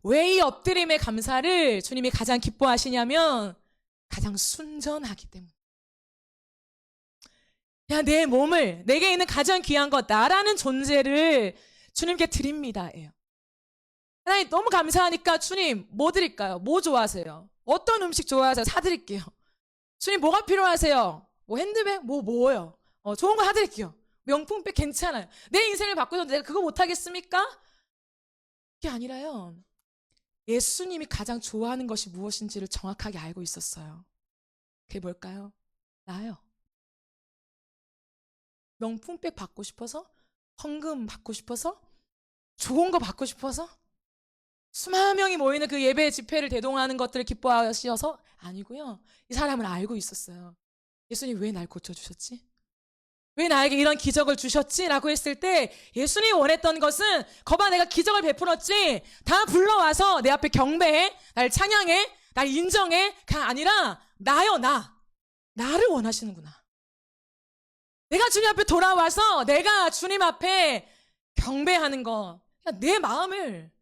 왜 이 엎드림의 감사를 주님이 가장 기뻐하시냐면 가장 순전하기 때문에. 야, 내 몸을, 내게 있는 가장 귀한 것, 나라는 존재를 주님께 드립니다. 하나님 너무 감사하니까 주님 뭐 드릴까요? 뭐 좋아하세요? 어떤 음식 좋아하세요? 사드릴게요. 주님 뭐가 필요하세요? 뭐 핸드백? 뭐요? 좋은 거 사드릴게요. 명품백 괜찮아요. 내 인생을 바꾸서 내가 그거 못하겠습니까? 그게 아니라요, 예수님이 가장 좋아하는 것이 무엇인지를 정확하게 알고 있었어요. 그게 뭘까요? 나요. 명품백 받고 싶어서? 헌금 받고 싶어서? 좋은 거 받고 싶어서? 수만 명이 모이는 그 예배 집회를 대동하는 것들을 기뻐하셔서? 아니고요, 이 사람을 알고 있었어요. 예수님 왜 날 고쳐주셨지? 왜 나에게 이런 기적을 주셨지? 라고 했을 때 예수님이 원했던 것은 거봐, 내가 기적을 베풀었지? 다 불러와서 내 앞에 경배해, 날 찬양해, 날 인정해.가 아니라 나요, 나를 원하시는구나. 내가 주님 앞에 돌아와서 내가 주님 앞에 경배하는 거, 내 마음을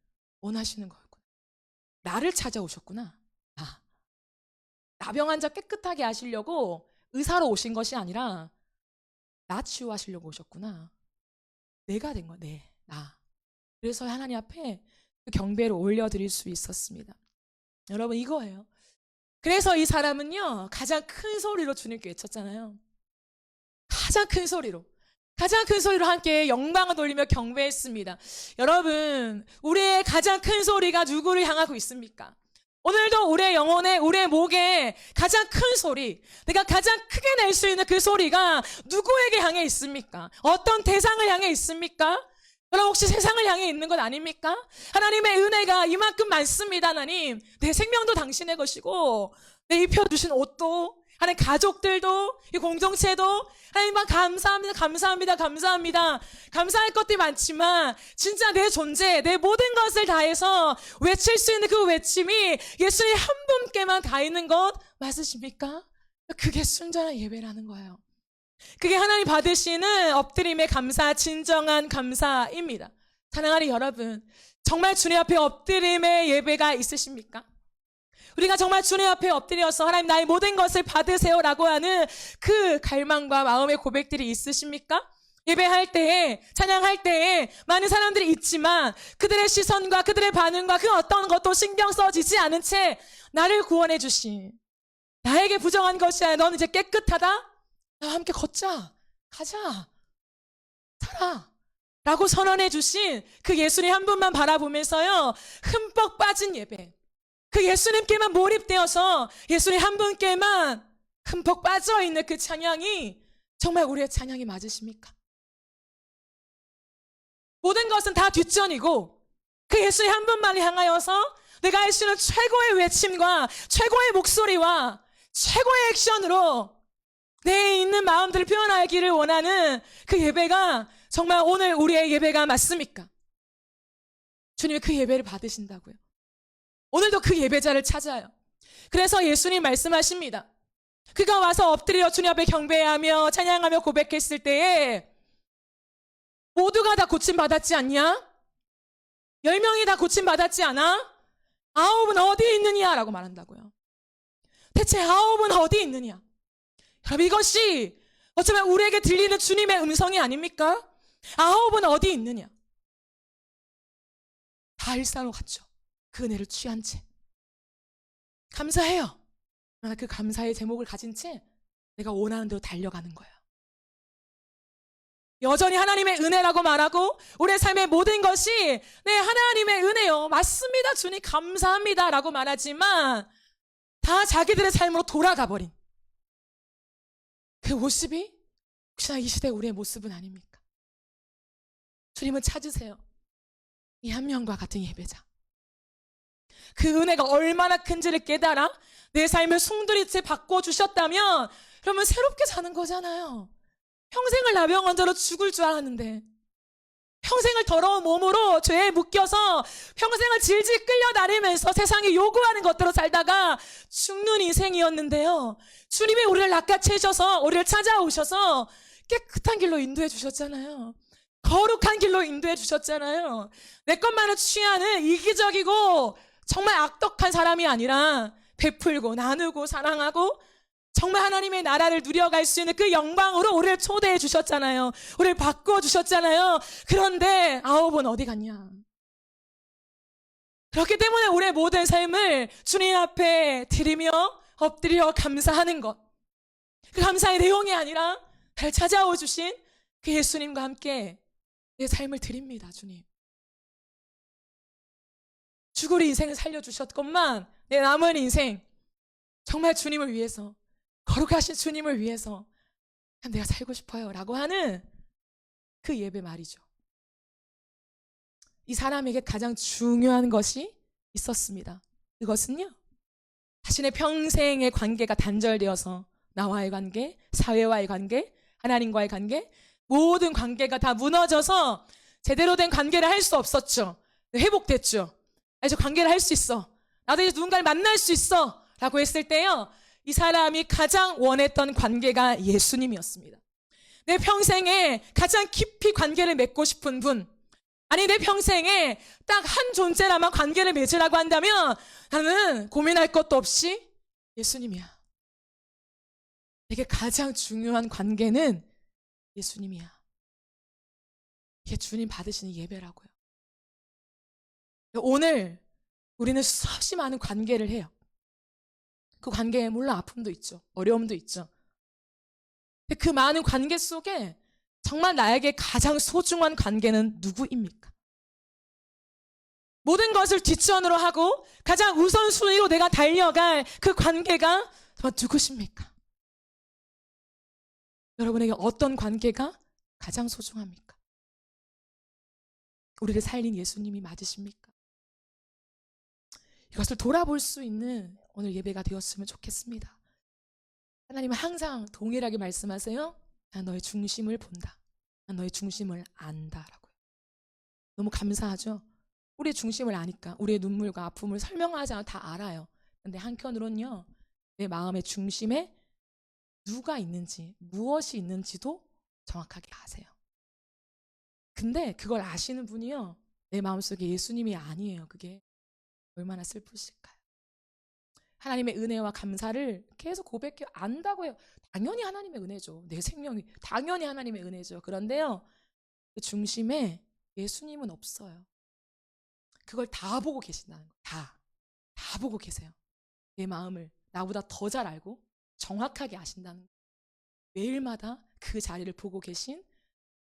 원하시는 거였구나. 나를 찾아오셨구나. 나병 환자 깨끗하게 하시려고 의사로 오신 것이 아니라 나 치유하시려고 오셨구나. 내가 된 거야, 나. 그래서 하나님 앞에 그 경배를 올려드릴 수 있었습니다. 여러분, 이거예요. 그래서 이 사람은요, 가장 큰 소리로 주님께 외쳤잖아요. 가장 큰 소리로 함께 영광을 돌리며 경배했습니다. 여러분, 우리의 가장 큰 소리가 누구를 향하고 있습니까? 오늘도 우리의 영혼에, 우리의 목에 가장 큰 소리, 내가 가장 크게 낼 수 있는 그 소리가 누구에게 향해 있습니까? 어떤 대상을 향해 있습니까? 여러분, 혹시 세상을 향해 있는 것 아닙니까? 하나님의 은혜가 이만큼 많습니다. 하나님, 내 생명도 당신의 것이고 내 입혀주신 옷도 하나님 가족들도 이 공동체도 하나님 감사합니다, 감사합니다, 감사합니다. 감사할 것들이 많지만 진짜 내 존재, 내 모든 것을 다해서 외칠 수 있는 그 외침이 예수님 한 분께만 가 있는 것 맞으십니까? 그게 순전한 예배라는 거예요. 그게 하나님 받으시는 엎드림의 감사, 진정한 감사입니다. 사랑하는 여러분, 정말 주님 앞에 엎드림의 예배가 있으십니까? 우리가 정말 주님 앞에 엎드려서 하나님 나의 모든 것을 받으세요라고 하는 그 갈망과 마음의 고백들이 있으십니까? 예배할 때에, 찬양할 때에 많은 사람들이 있지만 그들의 시선과 그들의 반응과 그 어떤 것도 신경 써지지 않은 채 나를 구원해 주신, 나에게 부정한 것이 아니라 너는 이제 깨끗하다? 나와 함께 걷자, 가자, 살아 라고 선언해 주신 그 예수님 한 분만 바라보면서요, 흠뻑 빠진 예배, 그 예수님께만 몰입되어서 예수님 한 분께만 흠뻑 빠져있는 그 찬양이 정말 우리의 찬양이 맞으십니까? 모든 것은 다 뒷전이고 그 예수님 한 분만 향하여서 내가 할 수 있는 최고의 외침과 최고의 목소리와 최고의 액션으로 내 있는 마음들을 표현하기를 원하는 그 예배가 정말 오늘 우리의 예배가 맞습니까? 주님이 그 예배를 받으신다고요. 오늘도 그 예배자를 찾아요. 그래서 예수님 말씀하십니다. 그가 와서 엎드려 주님 앞에 경배하며 찬양하며 고백했을 때에 모두가 다 고침받았지 않냐? 10명이 다 고침받았지 않아? 9은 어디 있느냐? 라고 말한다고요. 대체 9은 어디 있느냐? 여러분, 이것이 어쩌면 우리에게 들리는 주님의 음성이 아닙니까? 9은 어디 있느냐? 다 일사로 갔죠. 그 은혜를 취한 채. 감사해요. 그러나 그 감사의 제목을 가진 채 내가 원하는 대로 달려가는 거예요. 여전히 하나님의 은혜라고 말하고 우리의 삶의 모든 것이 네, 하나님의 은혜요, 맞습니다, 주님 감사합니다 라고 말하지만 다 자기들의 삶으로 돌아가 버린 그 모습이 혹시나 이 시대 우리의 모습은 아닙니까? 주님은 찾으세요. 이 한 명과 같은 예배자. 그 은혜가 얼마나 큰지를 깨달아 내 삶을 송두리째 바꿔주셨다면 그러면 새롭게 사는 거잖아요. 평생을 나병원자로 죽을 줄 알았는데, 평생을 더러운 몸으로 죄에 묶여서 평생을 질질 끌려다니면서 세상이 요구하는 것대로 살다가 죽는 인생이었는데요, 주님이 우리를 낚아채셔서 우리를 찾아오셔서 깨끗한 길로 인도해 주셨잖아요. 거룩한 길로 인도해 주셨잖아요. 내 것만을 취하는 이기적이고 정말 악독한 사람이 아니라 베풀고 나누고 사랑하고 정말 하나님의 나라를 누려갈 수 있는 그 영광으로 우리를 초대해 주셨잖아요. 우리를 바꾸어 주셨잖아요. 그런데 9은 어디 갔냐? 그렇기 때문에 우리의 모든 삶을 주님 앞에 드리며 엎드려 감사하는 것, 그 감사의 내용이 아니라 나를 찾아오 주신 그 예수님과 함께 내 삶을 드립니다. 주님, 죽을 인생을 살려주셨건만 내 남은 인생 정말 주님을 위해서, 거룩하신 주님을 위해서 내가 살고 싶어요 라고 하는 그 예배 말이죠. 이 사람에게 가장 중요한 것이 있었습니다. 그것은요, 자신의 평생의 관계가 단절되어서 나와의 관계, 사회와의 관계, 하나님과의 관계, 모든 관계가 다 무너져서 제대로 된 관계를 할 수 없었죠. 회복됐죠. 이제 관계를 할 수 있어, 나도 이제 누군가를 만날 수 있어 라고 했을 때요, 이 사람이 가장 원했던 관계가 예수님이었습니다. 내 평생에 가장 깊이 관계를 맺고 싶은 분, 아니 내 평생에 딱 한 존재라만 관계를 맺으라고 한다면 나는 고민할 것도 없이 예수님이야. 내게 가장 중요한 관계는 예수님이야. 이게 주님 받으시는 예배라고요. 오늘 우리는 수없이 많은 관계를 해요. 그 관계에 물론 아픔도 있죠. 어려움도 있죠. 근데 그 많은 관계 속에 정말 나에게 가장 소중한 관계는 누구입니까? 모든 것을 뒷전으로 하고 가장 우선순위로 내가 달려갈 그 관계가 정말 누구십니까? 여러분에게 어떤 관계가 가장 소중합니까? 우리를 살린 예수님이 맞으십니까? 이것을 돌아볼 수 있는 오늘 예배가 되었으면 좋겠습니다. 하나님은 항상 동일하게 말씀하세요. 난 너의 중심을 본다. 난 너의 중심을 안다라고요. 너무 감사하죠. 우리의 중심을 아니까 우리의 눈물과 아픔을 설명하지 않아도 다 알아요. 근데 한편으로는요, 내 마음의 중심에 누가 있는지, 무엇이 있는지도 정확하게 아세요. 근데 그걸 아시는 분이요, 내 마음속에 예수님이 아니에요. 그게 얼마나 슬프실까요? 하나님의 은혜와 감사를 계속 고백해요. 안다고 해요. 당연히 하나님의 은혜죠. 내 생명이 당연히 하나님의 은혜죠. 그런데요, 그 중심에 예수님은 없어요. 그걸 다 보고 계신다는 거예요. 다 보고 계세요. 내 마음을 나보다 더 잘 알고 정확하게 아신다는 거예요. 매일마다 그 자리를 보고 계신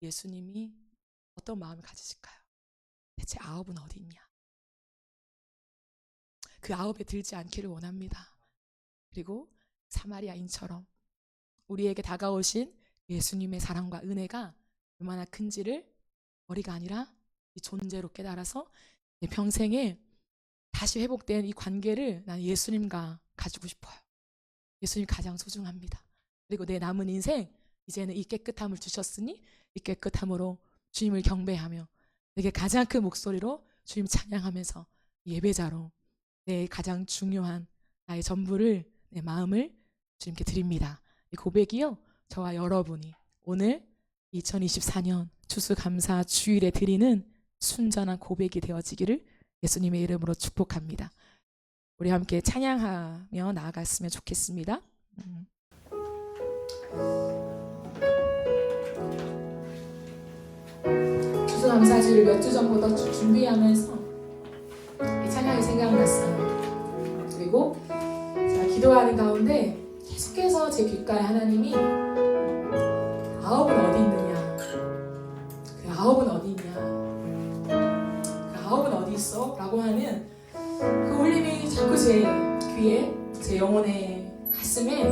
예수님이 어떤 마음을 가지실까요? 대체 아홉은 어디 있냐? 그 아홉에 들지 않기를 원합니다. 그리고 사마리아인처럼 우리에게 다가오신 예수님의 사랑과 은혜가 얼마나 큰지를 머리가 아니라 이 존재로 깨달아서 내 평생에 다시 회복된 이 관계를 나는 예수님과 가지고 싶어요. 예수님 가장 소중합니다. 그리고 내 남은 인생 이제는 이 깨끗함을 주셨으니 이 깨끗함으로 주님을 경배하며 내게 가장 큰 목소리로 주님 찬양하면서 예배자로 내 가장 중요한 나의 전부를, 내 마음을 주님께 드립니다. 이 고백이요, 저와 여러분이 오늘 2024년 추수감사 주일에 드리는 순전한 고백이 되어지기를 예수님의 이름으로 축복합니다. 우리 함께 찬양하며 나아갔으면 좋겠습니다. 추수감사주를 몇 주 전부터 준비하면서 이 찬양이 생각났어요. 그리고 제가 기도하는 가운데 계속해서 제 귓가에 하나님이 아홉은 어디 있느냐, 그 아홉은 어디 있냐, 그 아홉은 어디 있어? 라고 하는 그 울림이 자꾸 제 귀에, 제 영혼의 가슴에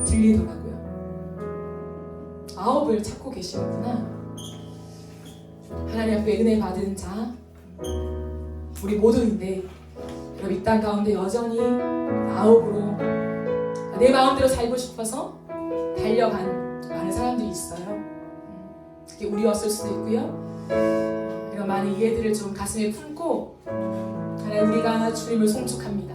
들리더라고요. 아홉을 찾고 계시는구나. 하나님 앞에 은혜 받은 자 우리 모두인데, 여러분 이 땅 가운데 여전히 아홉으로 내 마음대로 살고 싶어서 달려간 많은 사람들이 있어요. 그게 우리였을 수도 있고요. 이런 많은 이해들을 좀 가슴에 품고 하나님, 우리가 주님을 송축합니다.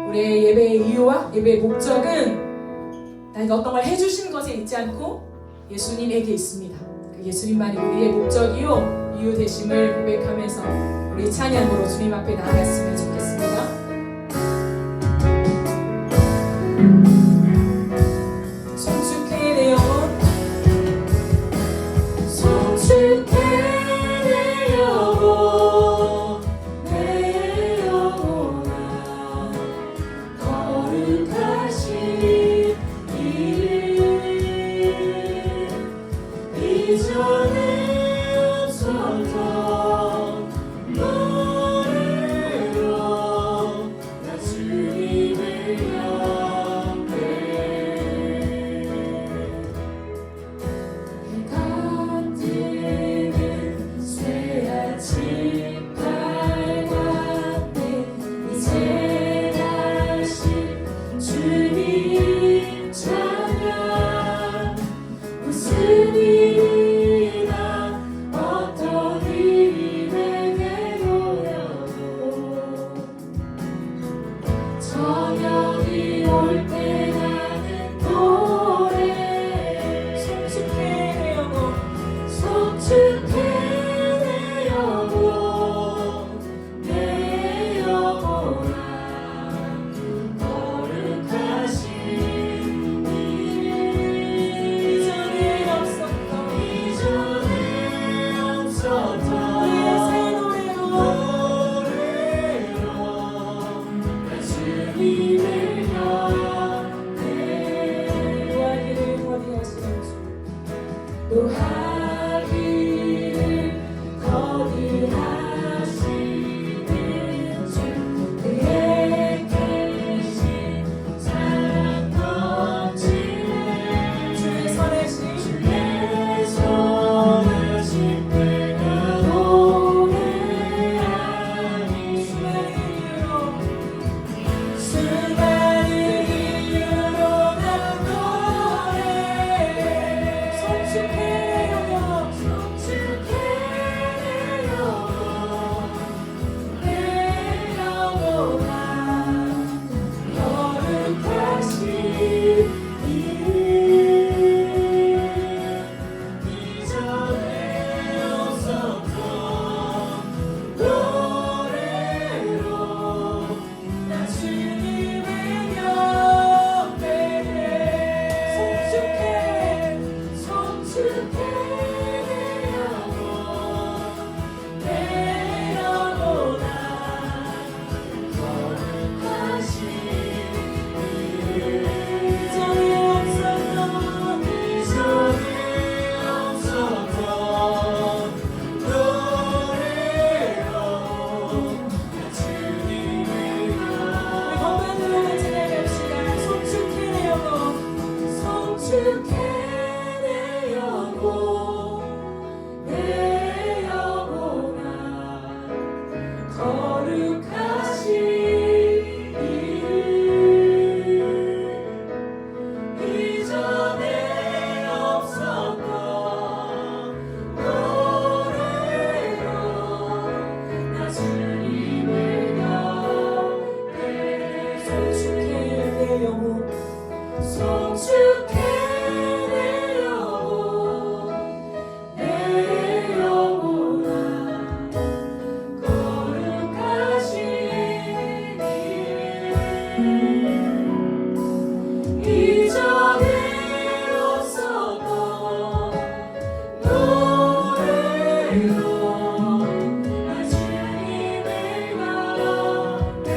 우리의 예배의 이유와 예배의 목적은 나에게 어떤 걸 해주신 것에 있지 않고 예수님에게 있습니다. 그 예수님만이 우리의 목적이요 이유 되심을 고백하면서 우리 찬양으로 주님 앞에 나아갔으면 좋겠습니다. 송축해 내 영혼, 송축해 내 영혼, 내 영혼아 거룩하신 이름, 이전에 없었던 노래로 거룩하신 이름 이전에 없었던 노래로 나 주님을 곁에 송축해 내 영혼 송축해 내 영혼 내 영혼아 거룩하신 이름 이전에 없었던 노래로 나 주님을 곁에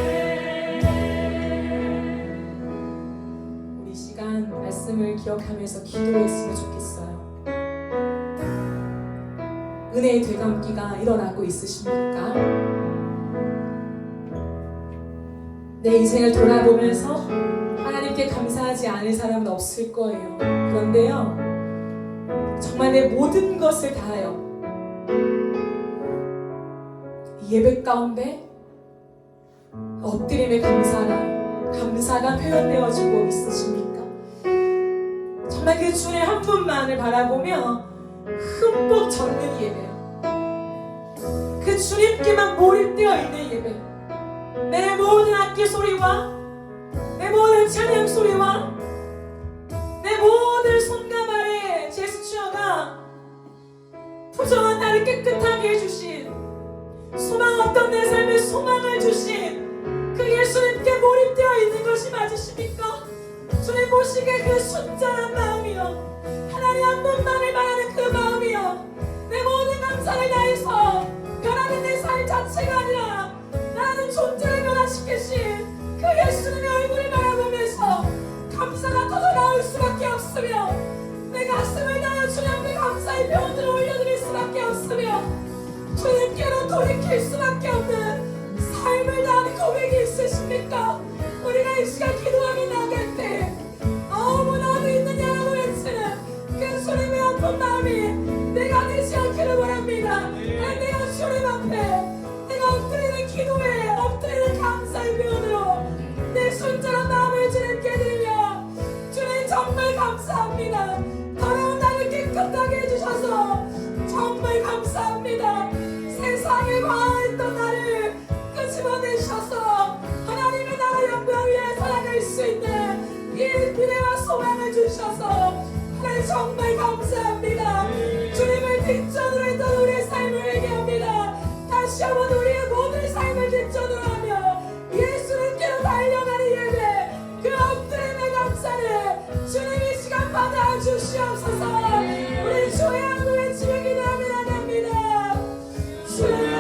우리 시간 말씀을 기억하면서 기도했으면 좋겠어요. 은혜의 되감기가 일어나고 있으십니까? 내 인생을 돌아보면서 하나님께 감사하지 않을 사람은 없을 거예요. 그런데요, 정말 내 모든 것을 다하여 이 예배 가운데 엎드림의 감사가 표현되어지고 있으십니까? 정말 그 주의 한 분만을 바라보며 흠뻑 젖는 예배요. 그 주님께만 몰입되어 있는 예배. 내 모든 악기 소리와 내 모든 찬양 소리와 내 모든 손과 발의 제스처가 부정한 나를 깨끗하게 해주신 소망 없던 내 삶에 소망을 주신 그 예수님께 몰입되어 있는 것이 맞으십니까? 주님 보시기에 그 순전한 마음이요, 하나님 한 분만을 바라는 그 마음이요, 내 모든 감사를 다해서 변하는 내 삶 자체가 아니라 나는 존재를 변화시키신 그 예수님의 얼굴을 바라보면서 감사가 터져 나올 수밖에 없으며 내 가슴을 다하여 주님 앞에 감사의 표현을 올려드릴 수밖에 없으며 주님께로 돌이킬 수밖에 없는 삶을 다하는 고백이 있으십니까? 우리가 이 시간 기도하며 나갈 때 너무나 어디 있느냐라고 외치는 그 주님의 아픈 마음이 내가 되지 않기를 바랍니다. 내가 주님 앞에 내가 엎드리는 기도에 엎드리는 감사의 표현으로 내 순전한 마음을 주님께 드리며 주님 정말 감사합니다. 더러운 나를 깨끗하게 해주셔서 정말 감사합니다. 세상에 과했던 나를 끄집어내셔서 하나님의 나라 영광 위에 살아갈 수 있는 이 미래와 소망을 주셔서 하나님 정말 감사합니다. 주님을 뒷전으로 했던 우리의 삶을 회개합니다. 다시 한번 우리의 모든 삶을 뒷전으로 하며 예수님께로 달려가는 예배, 그 엎드림의 감사를 주님 이 시간 받아주시옵소서. 우리 주의 한국 외치며 기도하며 나갑니다. 주여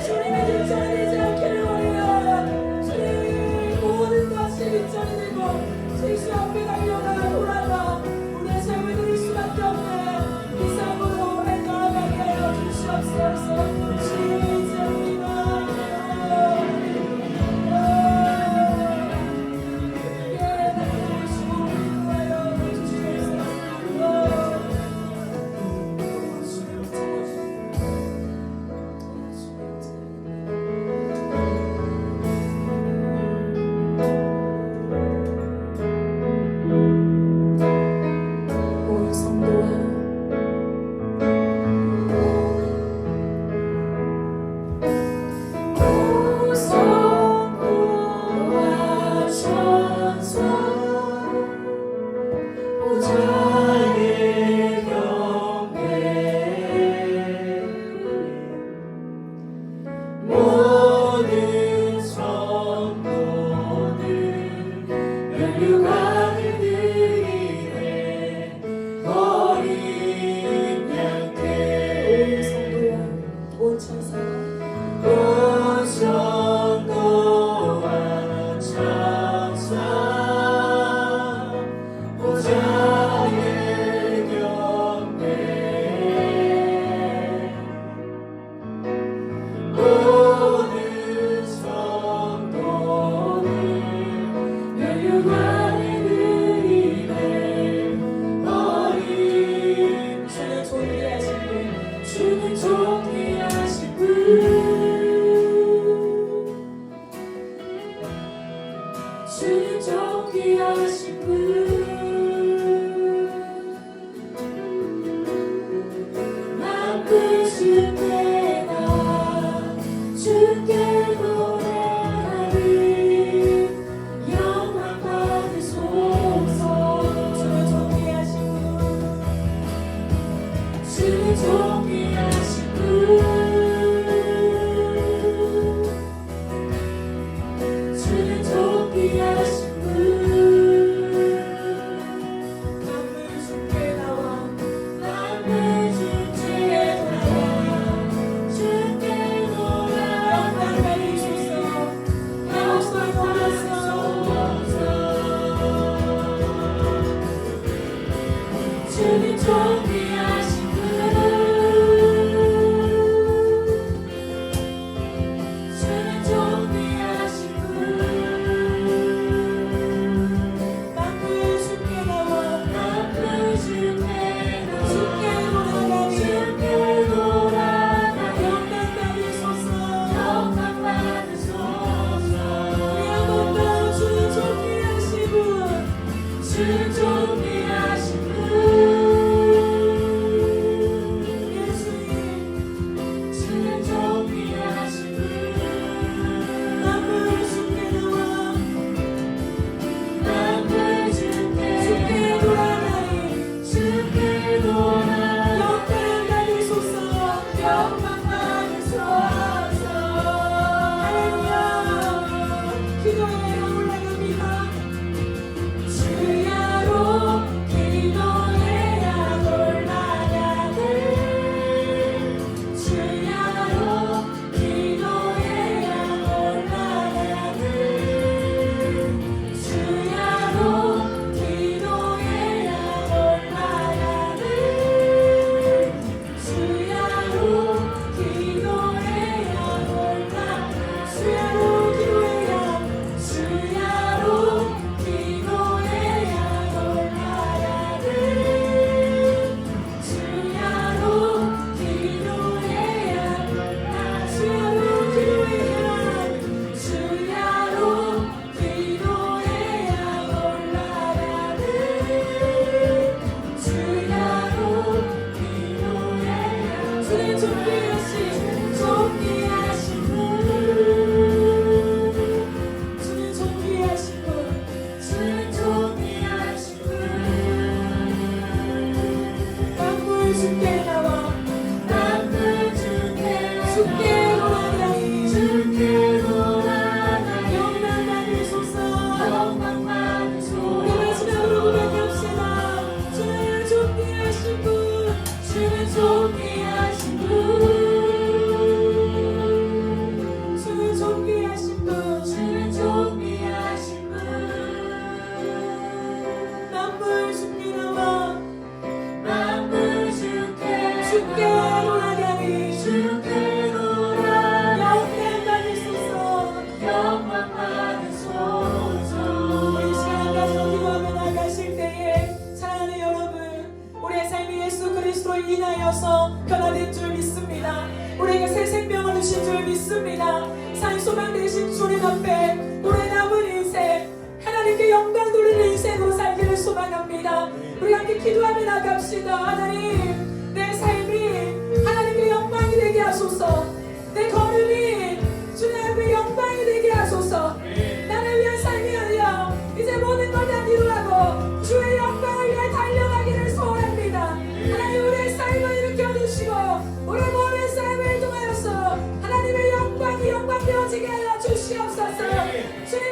주님의 주께 돌아가니 주께 돌아가니 영광 받으소서 영광 받으소서. 우리 마지막으로 고백합시다. 주는 존귀하신 분 주는 존귀하신 분 주는 존귀하신 분 주는 존귀하신 분 만물 주께 나와 만물 주께 주께 돌아가니 주께 돌아가니 영광 받으소서 영광 받으소서. 우리 시간 가서 기도하며 나가실 때에 사랑하는 여러분 우리의 삶이 예수 그리스도로 인하여서 변화된 줄 믿습니다. 우리에게 새 생명을 주신 줄 믿습니다. 산 소망 되신 주님 앞에 우리의 남은 인생 하나님께 영광 돌리는 인생으로 살기를 소망합니다. 우리 함께 기도하며 나갑시다. 하나님 내 삶이 하나님께 영광이 되게 하소서. 내 걸음이 주님 앞에 영광이 되게 하소서. 나를 위한 삶이 아니라 이제 모든 걸 다 이루라고 주의 영광을 위해 달려가기를 소원합니다. 하나님 우리의 삶을 일으켜 주시고 우리 모든 삶을 통하여서 하나님의 영광이 영광되어지게 하여 주시옵소서. 주님